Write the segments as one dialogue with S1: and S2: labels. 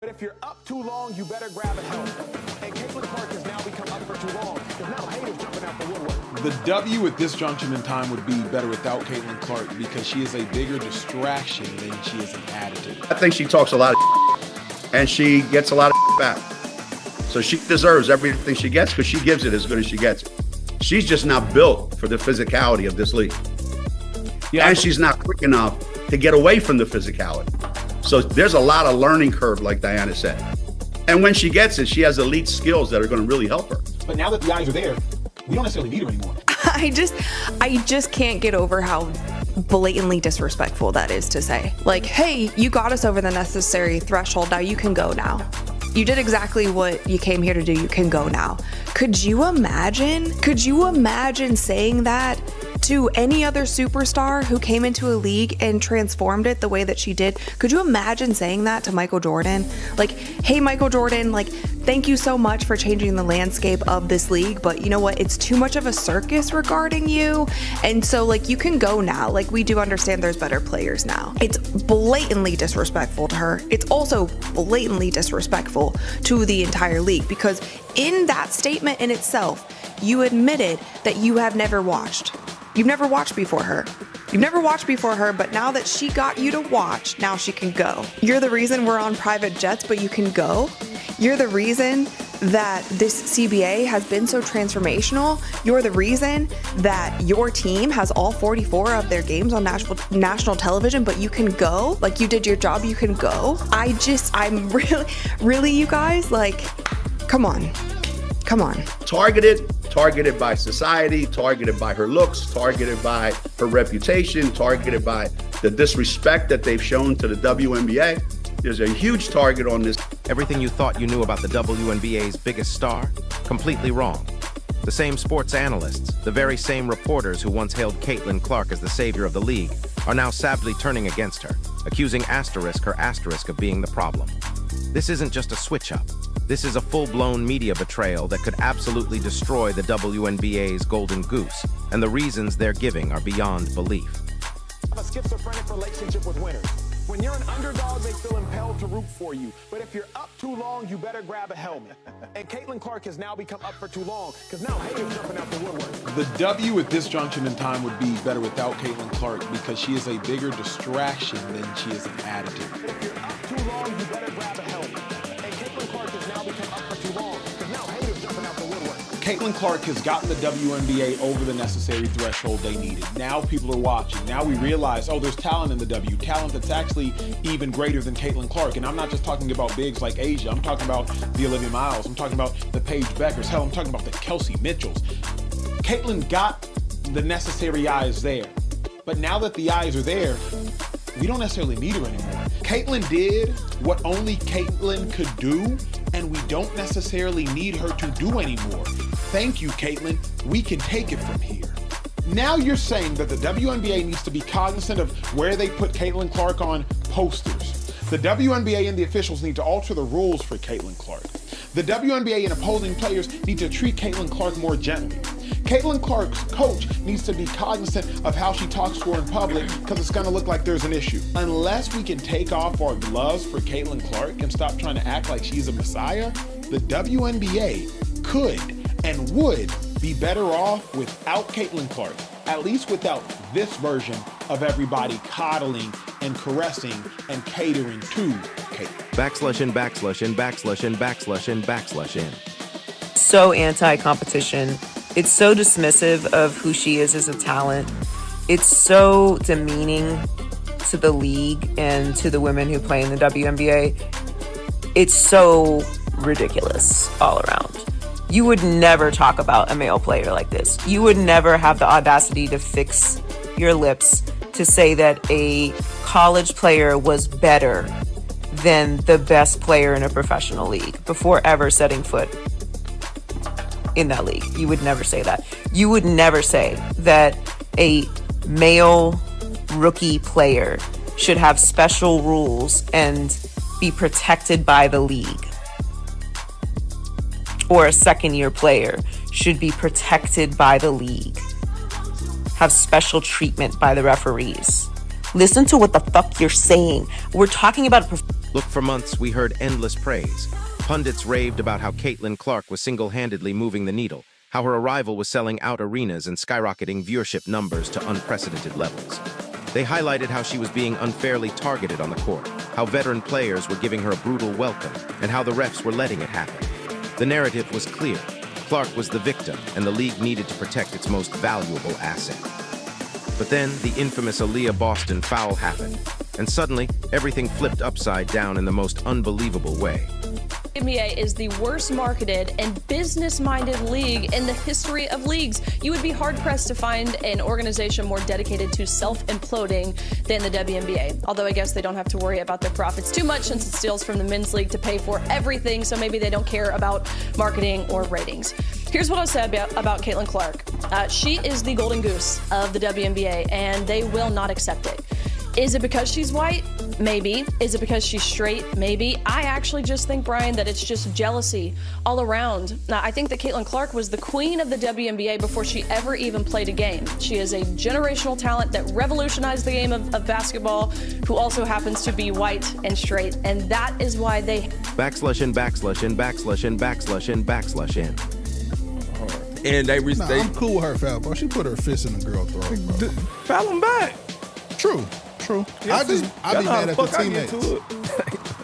S1: But if you're up too long, you better grab a helmet. And Caitlin Clark has now become up for too long, because now haters jumping out the woodwork.
S2: The W at this junction in time would be better without Caitlin Clark because she is a bigger distraction than she is an additive.
S3: I think she talks a lot of and she gets a lot of back. So she deserves everything she gets because she gives it as good as she gets it. She's just not built for the physicality of this league. Yeah, and she's not quick enough to get away from the physicality. So there's a lot of learning curve, like Diana said. And when she gets it, she has elite skills that are going to really help her.
S2: But now that the eyes are there, we don't necessarily need her anymore.
S4: I just can't get over how blatantly disrespectful that is to say. Like, hey, you got us over the necessary threshold. Now you can go now. You did exactly what you came here to do. You can go now. Could you imagine saying that to any other superstar who came into a league and transformed it the way that she did? Could you imagine saying that to Michael Jordan? Like, hey, Michael Jordan, like, thank you so much for changing the landscape of this league, but you know what? It's too much of a circus regarding you. And so, like, you can go now. Like, we do understand there's better players now. It's blatantly disrespectful to her. It's also blatantly disrespectful to the entire league, because in that statement in itself, you admitted that you have never watched. You've never watched before her. You've never watched before her, but now that she got you to watch, now she can go. You're the reason we're on private jets, but you can go. You're the reason that this CBA has been so transformational. You're the reason that your team has all 44 of their games on national television, but you can go. Like, you did your job, you can go. I'm really, you guys, like, come on.
S3: Targeted by society, targeted by her looks, targeted by her reputation, targeted by the disrespect that they've shown to the WNBA. There's a huge target on this.
S5: Everything you thought you knew about the WNBA's biggest star? Completely wrong. The same sports analysts, the very same reporters who once hailed Caitlin Clark as the savior of the league, are now savagely turning against her, accusing her asterisk of being the problem. This isn't just a switch-up. This is a full-blown media betrayal that could absolutely destroy the WNBA's golden goose, and the reasons they're giving are beyond belief.
S1: A schizophrenic relationship with winners. When you're an underdog, they feel impelled to root for you. But if you're up too long, you better grab a helmet. And Caitlin Clark has now become up for too long, because now haters jumping out the woodwork.
S2: The W at this junction in time would be better without Caitlin Clark because she is a bigger distraction than she is an additive.
S1: But if you're up too long, you better grab a helmet. And Caitlin Clark has now become up for too long, because now haters jumping out the woodwork.
S2: Caitlin Clark has gotten the WNBA over the necessary threshold they needed. Now people are watching. Now we realize, oh, there's talent in the W. Talent that's actually even greater than Caitlin Clark. And I'm not just talking about bigs like Asia. I'm talking about the Olivia Miles. I'm talking about the Paige Beckers. Hell, I'm talking about the Kelsey Mitchells. Caitlin got the necessary eyes there. But now that the eyes are there, we don't necessarily need her anymore. Caitlin did what only Caitlin could do, and we don't necessarily need her to do anymore. Thank you, Caitlin. We can take it from here. Now you're saying that the WNBA needs to be cognizant of where they put Caitlin Clark on posters. The WNBA and the officials need to alter the rules for Caitlin Clark. The WNBA and opposing players need to treat Caitlin Clark more gently. Caitlin Clark's coach needs to be cognizant of how she talks to her in public, because it's going to look like there's an issue. Unless we can take off our gloves for Caitlin Clark and stop trying to act like she's a messiah, the WNBA could and would be better off without Caitlin Clark, at least without this version of everybody coddling and caressing and catering to Caitlin.
S5: /in.
S6: So anti-competition. It's so dismissive of who she is as a talent. It's so demeaning to the league and to the women who play in the WNBA. It's so ridiculous all around. You would never talk about a male player like this. You would never have the audacity to fix your lips to say that a college player was better than the best player in a professional league before ever setting foot in that league. You would never say that. You would never say that a male rookie player should have special rules and be protected by the league. Or a second-year player should be protected by the league. Have special treatment by the referees. Listen to what the fuck you're saying. We're talking about
S5: Look, for months, we heard endless praise. Pundits raved about how Caitlin Clark was single-handedly moving the needle, how her arrival was selling out arenas and skyrocketing viewership numbers to unprecedented levels. They highlighted how she was being unfairly targeted on the court, how veteran players were giving her a brutal welcome, and how the refs were letting it happen. The narrative was clear. Clark was the victim, and the league needed to protect its most valuable asset. But then, the infamous Aaliyah Boston foul happened, and suddenly, everything flipped upside down in the most unbelievable way.
S7: NBA is the worst marketed and business-minded league in the history of leagues. You would be hard-pressed to find an organization more dedicated to self-imploding than the WNBA. Although I guess they don't have to worry about their profits too much since it steals from the men's league to pay for everything, so maybe they don't care about marketing or ratings. Here's what I'll say about Caitlin Clark. She is the golden goose of the WNBA, and they will not accept it. Is it because she's white? Maybe. Is it because she's straight? Maybe. I actually just think, Brian, that it's just jealousy all around. Now, I think that Caitlin Clark was the queen of the WNBA before she ever even played a game. She is a generational talent that revolutionized the game of basketball, who also happens to be white and straight. And that is why they...
S5: Backslash in, backslash in, backslash in, backslash in, backslash in.
S8: And
S9: I'm cool with her foul, bro. She put her fist in the girl throat, bro.
S8: Foul him back.
S9: True.
S8: Yeah,
S9: I be mad at the teammates.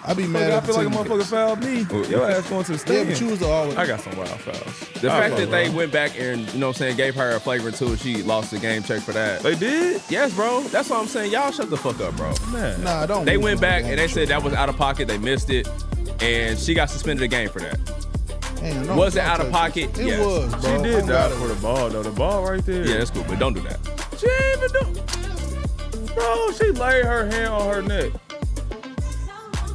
S9: I be mad at the teammates.
S8: I feel like a motherfucker fouled me. Your ass going to the stand.
S9: Yeah, but you was always...
S8: I got some wild fouls. The fact that they went back and, you know what I'm saying, gave her a flagrant 2 and she lost the game check for that. They did? Yes, bro. That's what I'm saying. Y'all shut the fuck up, bro.
S9: Man. Nah, don't.
S8: They went back and they said that was out of pocket. They missed it. And she got suspended a game for that.
S9: Man,
S8: was it out of pocket?
S9: It
S8: yes.
S9: was, bro.
S8: She did that for the ball, though. The ball right there. Yeah, that's cool, but don't do that. She ain't even do. Bro, she laid her hand on her neck.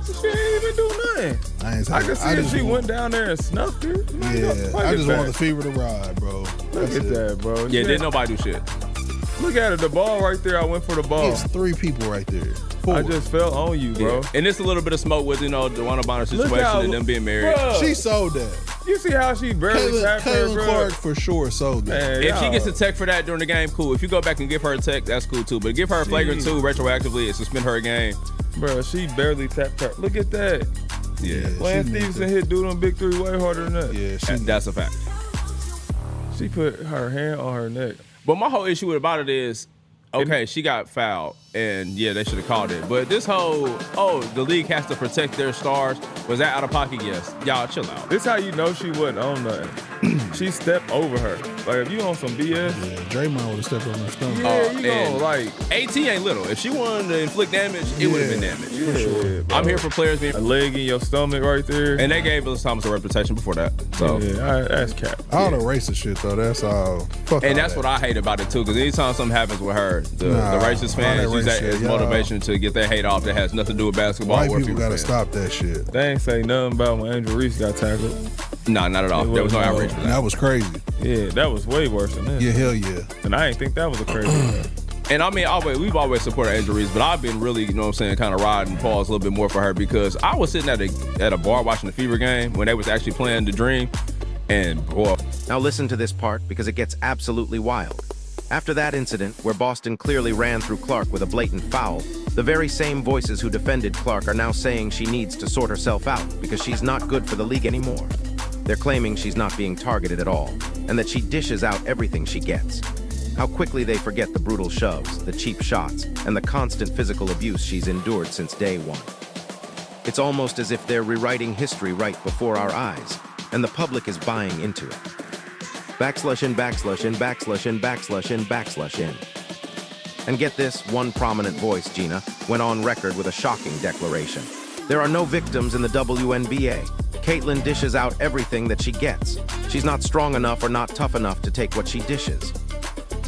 S8: She ain't even do nothing. I can see if she went down there and snuffed her.
S9: Yeah, I just want the fever to ride, bro.
S8: Look at that, bro. Yeah, didn't nobody do shit. Look at it, the ball right there. I went for the ball.
S9: It's 3 people right there. 4.
S8: I just fell on you, bro. Yeah. And it's a little bit of smoke with, you know, the Juana Bonner situation and them being married.
S9: Bruh. She sold that.
S8: You see how she barely tapped her, bro?
S9: Caitlin Clark for sure sold that.
S8: Man, if she gets a tech for that during the game, cool. If you go back and give her a tech, that's cool too. But give her a flagrant 2 retroactively and suspend her a game. Bro, she barely tapped her. Look at that. Yeah. Lance Stevenson hit dude on Big 3 way harder than that.
S9: Yeah,
S8: that's a fact. She put her hand on her neck. But my whole issue about it is, okay, she got fouled, and yeah, they should have called it. But this whole, the league has to protect their stars, was that out of pocket? Yes. Y'all, chill out. This how you know she wasn't on nothing. She stepped over her. Like, if you on some BS.
S9: Yeah, Draymond would have stepped on her stomach.
S8: Yeah, you know, like, AT ain't little. If she wanted to inflict damage, it would have been damage.
S9: Yeah, for sure.
S8: I'm here for players being a leg in your stomach right there. And they gave Willis Thomas a reputation before that. So yeah, that's cap.
S9: All the racist shit, though, that's all. Fuck
S8: and
S9: all
S8: that's
S9: that.
S8: what I hate about it, too, because anytime something happens with her, the racist fans use that as motivation to get their hate off that has nothing to do with basketball.
S9: White people got to stop that shit.
S8: They ain't say nothing about when Angel Reese got tackled. Nah, not at all. There was no outrage for that.
S9: That was crazy.
S8: Yeah, that was way worse than this.
S9: Yeah, hell yeah.
S8: And I ain't think that was a crazy one. And I mean, we've always supported Angel Reese, but I've been really, you know what I'm saying, kind of riding Paul's a little bit more for her because I was sitting at a bar watching the Fever game when they was actually playing The Dream, and boy.
S5: Now listen to this part because it gets absolutely wild. After that incident, where Boston clearly ran through Clark with a blatant foul, the very same voices who defended Clark are now saying she needs to sort herself out because she's not good for the league anymore. They're claiming she's not being targeted at all, and that she dishes out everything she gets. How quickly they forget the brutal shoves, the cheap shots, and the constant physical abuse she's endured since day one. It's almost as if they're rewriting history right before our eyes, and the public is buying into it. Backslash in, backslash in, backslash in, backslash in, backslash in. And get this, one prominent voice, Gina, went on record with a shocking declaration. There are no victims in the WNBA. Caitlin dishes out everything that she gets. She's not strong enough or not tough enough to take what she dishes.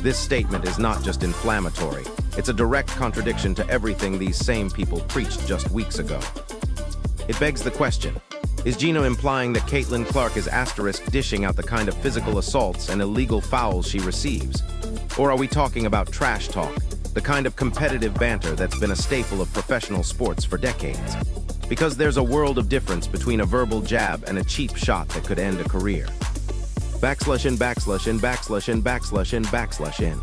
S5: This statement is not just inflammatory. It's a direct contradiction to everything these same people preached just weeks ago. It begs the question, is Geno implying that Caitlin Clark is asterisk dishing out the kind of physical assaults and illegal fouls she receives? Or are we talking about trash talk, the kind of competitive banter that's been a staple of professional sports for decades? Because there's a world of difference between a verbal jab and a cheap shot that could end a career. Backslash in, backslash in, backslash in, backslash in, backslash in.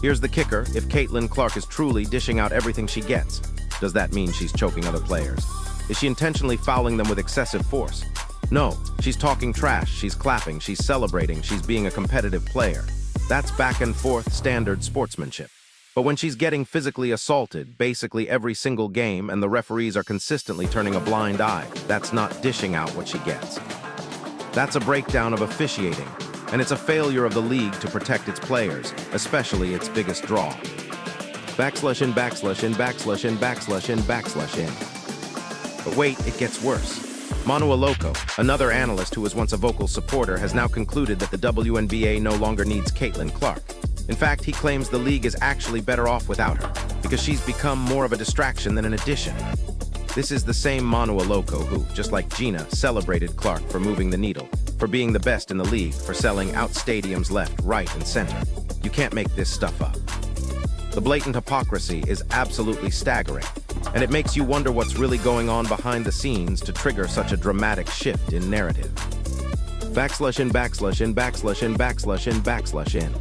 S5: Here's the kicker, if Caitlin Clark is truly dishing out everything she gets. does that mean she's choking other players? Is she intentionally fouling them with excessive force? No, she's talking trash, she's clapping, she's celebrating, she's being a competitive player. That's back and forth standard sportsmanship. But when she's getting physically assaulted basically every single game and the referees are consistently turning a blind eye, that's not dishing out what she gets. That's a breakdown of officiating, and it's a failure of the league to protect its players, especially its biggest draw. Backslash in, backslash in, backslash in, backslash in, backslash in. But wait, it gets worse. Manu Aloko, another analyst who was once a vocal supporter, has now concluded that the WNBA no longer needs Caitlin Clark. In fact, he claims the league is actually better off without her, because she's become more of a distraction than an addition. This is the same Manu Aloko who, just like Gina, celebrated Clark for moving the needle, for being the best in the league, for selling out stadiums left, right, and center. You can't make this stuff up. The blatant hypocrisy is absolutely staggering, and it makes you wonder what's really going on behind the scenes to trigger such a dramatic shift in narrative. Backslash in, backslash in, backslash in, backslash in, backslash in.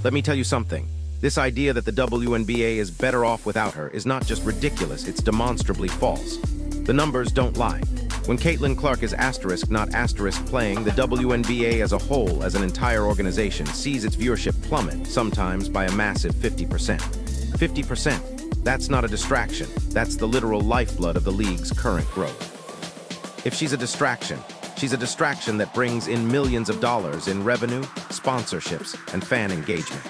S5: Let me tell you something. This idea that the WNBA is better off without her is not just ridiculous, it's demonstrably false. The numbers don't lie. When Caitlin Clark is asterisk, not asterisk playing, the WNBA as a whole, as an entire organization, sees its viewership plummet, sometimes by a massive 50%. 50%. That's not a distraction. That's the literal lifeblood of the league's current growth. If she's a distraction that brings in millions of dollars in revenue, sponsorships, and fan engagement.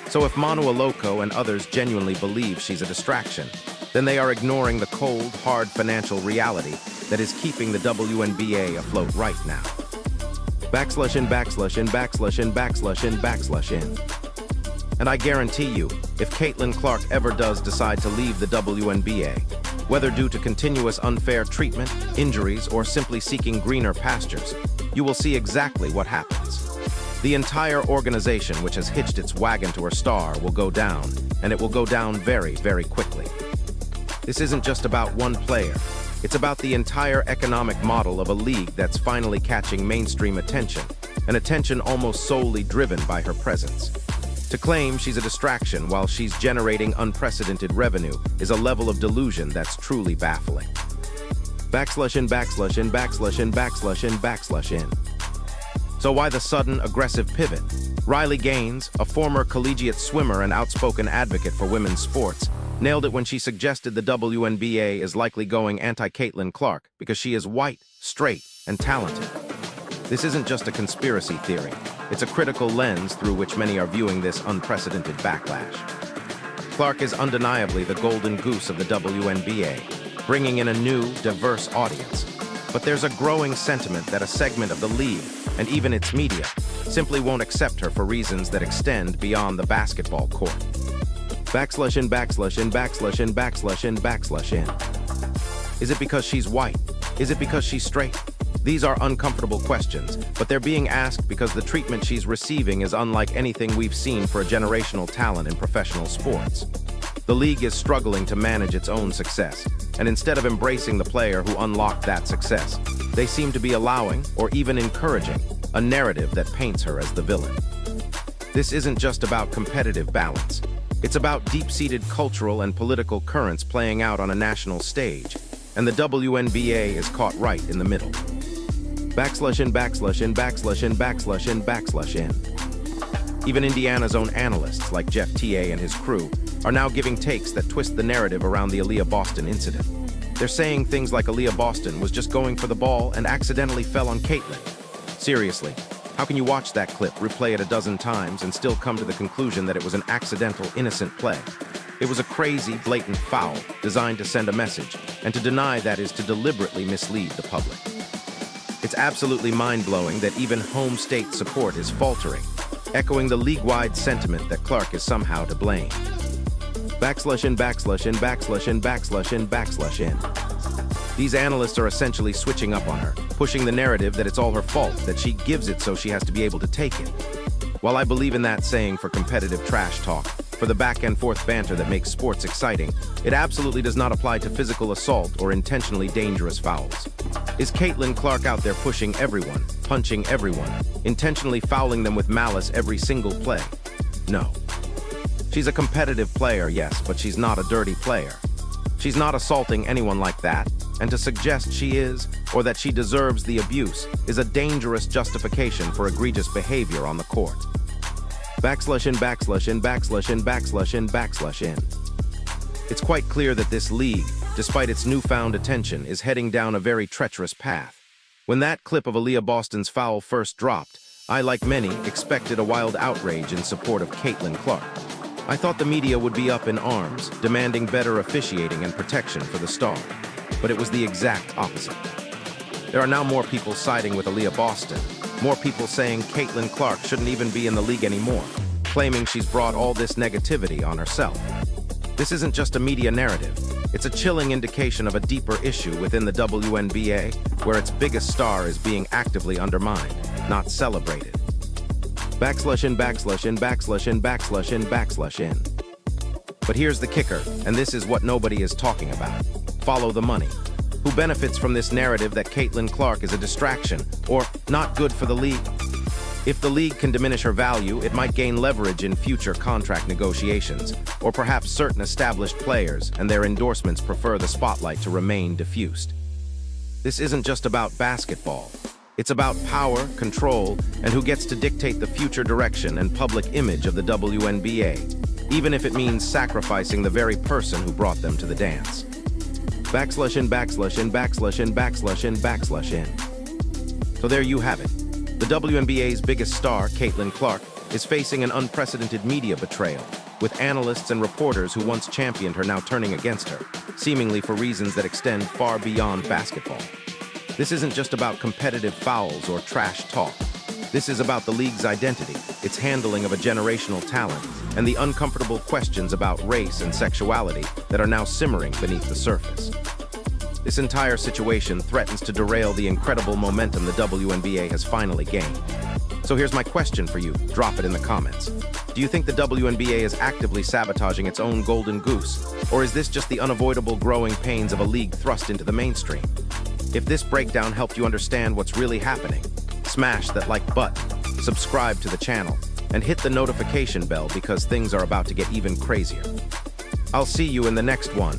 S5: So if Manu Aloko and others genuinely believe she's a distraction, then they are ignoring the cold, hard financial reality that is keeping the WNBA afloat right now. Backslash in, backslash in, backslash in, backslash in, backslash in. And I guarantee you, if Caitlin Clark ever does decide to leave the WNBA, whether due to continuous unfair treatment, injuries, or simply seeking greener pastures, you will see exactly what happens. The entire organization which has hitched its wagon to her star will go down, and it will go down very, very quickly. This isn't just about one player. It's about the entire economic model of a league that's finally catching mainstream attention, an attention almost solely driven by her presence. To claim she's a distraction while she's generating unprecedented revenue is a level of delusion that's truly baffling. Backslash in, backslash in, backslash in, backslash in, backslash in. So why the sudden, aggressive pivot? Riley Gaines, a former collegiate swimmer and outspoken advocate for women's sports, nailed it when she suggested the WNBA is likely going anti-Caitlin Clark because she is white, straight, and talented. This isn't just a conspiracy theory. It's a critical lens through which many are viewing this unprecedented backlash. Clark is undeniably the golden goose of the WNBA, bringing in a new, diverse audience. But there's a growing sentiment that a segment of the league, and even its media, simply won't accept her for reasons that extend beyond the basketball court. Backslash in, backslash in, backslash in, backslash in, backslash in. Is it because she's white? Is it because she's straight? These are uncomfortable questions, but they're being asked because the treatment she's receiving is unlike anything we've seen for a generational talent in professional sports. The league is struggling to manage its own success, and instead of embracing the player who unlocked that success, they seem to be allowing, or even encouraging, a narrative that paints her as the villain. This isn't just about competitive balance. It's about deep-seated cultural and political currents playing out on a national stage, and the WNBA is caught right in the middle. Backslash in, backslash in, backslash in, backslash in, backslash in. Even Indiana's own analysts, like Jeff T.A. and his crew, are now giving takes that twist the narrative around the Aaliyah Boston incident. They're saying things like Aaliyah Boston was just going for the ball and accidentally fell on Caitlin. Seriously, how can you watch that clip, replay it a dozen times, and still come to the conclusion that it was an accidental, innocent play? It was a crazy, blatant foul designed to send a message, and to deny that is to deliberately mislead the public. It's absolutely mind-blowing that even home state support is faltering, echoing the league-wide sentiment that Clark is somehow to blame. Backslash in, backslash in, backslash in, backslash in, backslash in. These analysts are essentially switching up on her, pushing the narrative that it's all her fault, that she gives it so she has to be able to take it. While I believe in that saying for competitive trash talk, for the back-and-forth banter that makes sports exciting, it absolutely does not apply to physical assault or intentionally dangerous fouls. Is Caitlin Clark out there pushing everyone, punching everyone, intentionally fouling them with malice every single play? No. She's a competitive player, yes, but she's not a dirty player. She's not assaulting anyone like that, and to suggest she is, or that she deserves the abuse, is a dangerous justification for egregious behavior on the court. Backslash in, backslash in, backslash in, backslash in, backslash in. It's quite clear that this league, despite its newfound attention, is heading down a very treacherous path. When that clip of Aaliyah Boston's foul first dropped, I, like many, expected a wild outrage in support of Caitlin Clark. I thought the media would be up in arms, demanding better officiating and protection for the star. But it was the exact opposite. There are now more people siding with Aaliyah Boston, more people saying Caitlin Clark shouldn't even be in the league anymore, claiming she's brought all this negativity on herself. This isn't just a media narrative. It's a chilling indication of a deeper issue within the WNBA, where its biggest star is being actively undermined, not celebrated. Backslash in, backslash in, backslash in, backslash in, backslash in. But here's the kicker, and this is what nobody is talking about. Follow the money. Who benefits from this narrative that Caitlin Clark is a distraction or not good for the league? If the league can diminish her value, it might gain leverage in future contract negotiations, or perhaps certain established players and their endorsements prefer the spotlight to remain diffused. This isn't just about basketball. It's about power, control, and who gets to dictate the future direction and public image of the WNBA, even if it means sacrificing the very person who brought them to the dance. Backslash in, backslash in, backslash in, backslash in, backslash in. So there you have it. The WNBA's biggest star, Caitlin Clark, is facing an unprecedented media betrayal, with analysts and reporters who once championed her now turning against her, seemingly for reasons that extend far beyond basketball. This isn't just about competitive fouls or trash talk. This is about the league's identity, its handling of a generational talent, and the uncomfortable questions about race and sexuality that are now simmering beneath the surface. This entire situation threatens to derail the incredible momentum the WNBA has finally gained. So here's my question for you. Drop it in the comments. Do you think the WNBA is actively sabotaging its own golden goose? Or is this just the unavoidable growing pains of a league thrust into the mainstream? If this breakdown helped you understand what's really happening, smash that like button, subscribe to the channel, and hit the notification bell because things are about to get even crazier. I'll see you in the next one.